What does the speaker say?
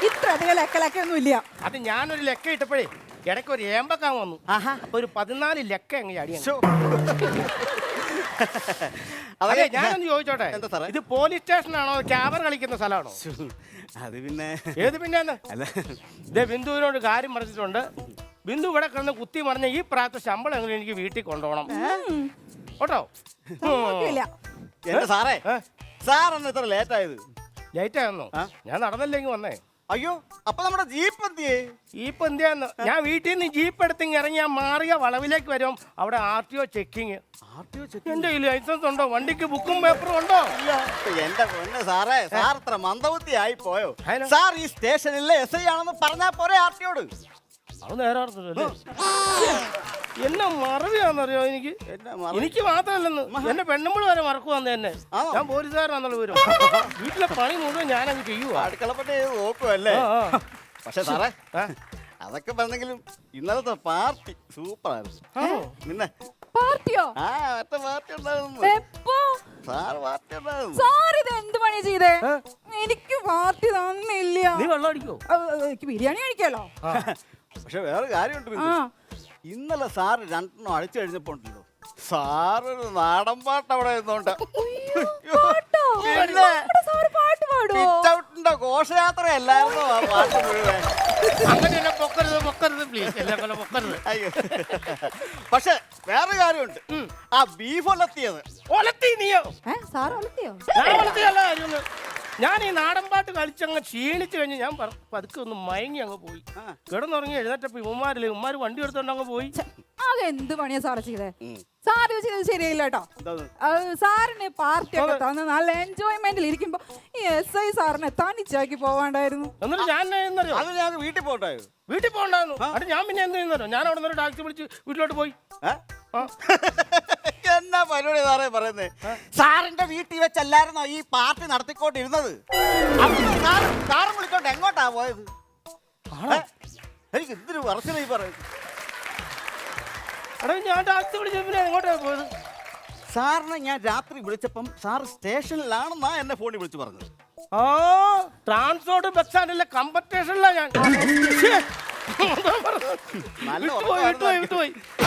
ഇത്ര അധികം ലക്കലൊന്നും ഇല്ല. അത് ഞാനൊരു ലെക്ക ഇട്ടപ്പോഴേ ഇടയ്ക്ക് ഒരു ഏമ്പക്കാൻ വന്നു. അപ്പൊ ഒരു 14 ലെക്ക അങ്ങ് ചാടി. അതെ, ഞാനൊന്ന് ചോദിച്ചോട്ടെ, ഇത് പോലീസ് സ്റ്റേഷനാണോ ക്യാമറ കളിക്കുന്ന സ്ഥലമാണോ? അത് പിന്നെ ഏത് പിന്നെ അല്ല, ഇതേ ബിന്ദുവിനോട് കാര്യം പറഞ്ഞിട്ടുണ്ട്. ബിന്ദു ഇവിടെ കിടന്ന് കുത്തി മറിഞ്ഞ ഈ പ്രായത്തെ ശമ്പളം എങ്ങനെ എനിക്ക് വീട്ടിൽ കൊണ്ടുപോകണം കേട്ടോ. എന്റെ സാറേ, സാറെന്ന് ഇത്ര ലേറ്റ് ആയത്? ലേറ്റ് ആയിരുന്നോ? ഞാൻ നടന്നല്ലെങ്കിൽ വന്നേ. അയ്യോ, അപ്പൊ നമ്മുടെ ജീപ്പ് എന്തിയേ? ജീപ്പ് എന്തിയാന്ന് ഞാൻ വീട്ടിൽ നിന്ന് ജീപ്പ് എടുത്തിങ് ഇറങ്ങി ഞാൻ മാറിയ വളവിലേക്ക് വരും. അവിടെ RTO ചെക്കിങ്. എന്റെ ലൈസൻസ് ഉണ്ടോ? വണ്ടിക്ക് ബുക്കും പേപ്പറും ഉണ്ടോ? എന്റെ പൊന്ന് സാറേ, സാർ ഇത്ര മന്ദബുദ്ധി ആയി പോയോ? സാർ ഈ സ്റ്റേഷനിലെ SI ആണെന്ന് പറഞ്ഞാ പോരെ RTOട്? അത് നേരെ എന്നെ മറവിയാന്നറിയോ? എനിക്ക് മാത്രമല്ലെന്ന് എന്റെ പെണ്ണുമ്പോൾ വരെ മറക്കുവാന്ന് തന്നെ. ഞാൻ പോലീസുകാരാന്നുള്ള വരും. വീട്ടിലെ പണി മുഴുവൻ ഞാനങ്ങ് ചെയ്യുക. അടുക്കളപ്പറ്റി നോക്കുവല്ലേ? പക്ഷെ സാറേ, അതൊക്കെ പറഞ്ഞെങ്കിലും ഇന്നലത്തെ പാർട്ടി സൂപ്പറായിരുന്നു. പിന്നെ പാർട്ടിയോ? മറ്റേ പാർട്ടി ഉണ്ടായിരുന്നു. സാർ പാർട്ടി ഉണ്ടായിരുന്നു. സാർ ഇത് എന്ത് പണി ചെയ്തേ? എനിക്ക് പാർട്ടി തന്നില്ല. നീ വെള്ളം അടിക്കോ? എനിക്ക് ബിരിയാണി കഴിക്കാലോ. പക്ഷെ വേറെ കാര്യമുണ്ട്. ഇന്നലെ സാറ് 2 അടിച്ചു കഴിഞ്ഞപ്പോ ഉണ്ടല്ലോ, സാറൊരു നാടൻ പാട്ട് അവിടെ ഇരുന്നോണ്ട് ഘോഷയാത്രയല്ലായിരുന്നോ ആ പാട്ട് മുഴുവൻ? പക്ഷെ വേറെ കാര്യമുണ്ട്, ആ ബീഫ് ഒലത്തിയത്. ഒലത്തി നീയോ? സാറ് ഒലത്തിയോ? ഞാൻ ഈ നാടൻ പാട്ട് കളിച്ചങ്ങ് ക്ഷീണിച്ചു കഴിഞ്ഞ് ഞാൻ പതുക്കെ ഒന്ന് മയങ്ങി അങ്ങ് പോയി. കിടന്നുറങ്ങി എഴുന്നേറ്റപ്പോ ഉമ്മാര് വണ്ടി എടുത്തോണ്ട് അങ്ങ് പോയി. അതെന്ത് പണിയാ സാറ് ചെയ്തേ? സാറ് ചെയ്തത് ശരിയല്ല കേട്ടോ. സാറിന് പാർട്ടി ഒക്കെ തന്ന് നല്ല എൻജോയ്മെന്റിൽ ഇരിക്കുമ്പോ ഈ SI സാറിനെ തനിച്ചാക്കി പോവാണ്ടായിരുന്നു. എന്നിട്ട് ഞാൻ വീട്ടിൽ പോകണ്ടായോ? വീട്ടിൽ പോകണ്ടായിരുന്നു. അത് ഞാൻ പിന്നെ എന്ത് ചെയ്യുന്നോ, ഞാൻ അവിടെ നിന്ന് ടാക്സി വിളിച്ച് വീട്ടിലോട്ട് പോയി. എന്നാ പരിപാടി സാറേ പറയുന്നേ? സാറിന്റെ വീട്ടിൽ വെച്ചല്ലായിരുന്നോ ഈ പാർട്ടി നടത്തിക്കൊണ്ടിരുന്നത്? സാറും വിളിച്ചോണ്ട് എങ്ങോട്ടാ പോയത്? എനിക്ക് എന്തൊരു വർഷമായി പറയുന്നത്. എടാ, ഞാൻ ടാക്സി വിളിച്ചപ്പോ എങ്ങോട്ടാ പോയത്? സാറിനെ ഞാൻ രാത്രി വിളിച്ചപ്പം സാർ സ്റ്റേഷനിലാണെന്നാ എന്നെ ഫോണിൽ വിളിച്ച് പറഞ്ഞത്. ട്രാൻസ്പോർട്ട് ബസ് സ്റ്റാൻഡിലെ കമ്പറ്റേഷനിലാണ് ഞാൻ. നല്ല വിട്ടുപോയി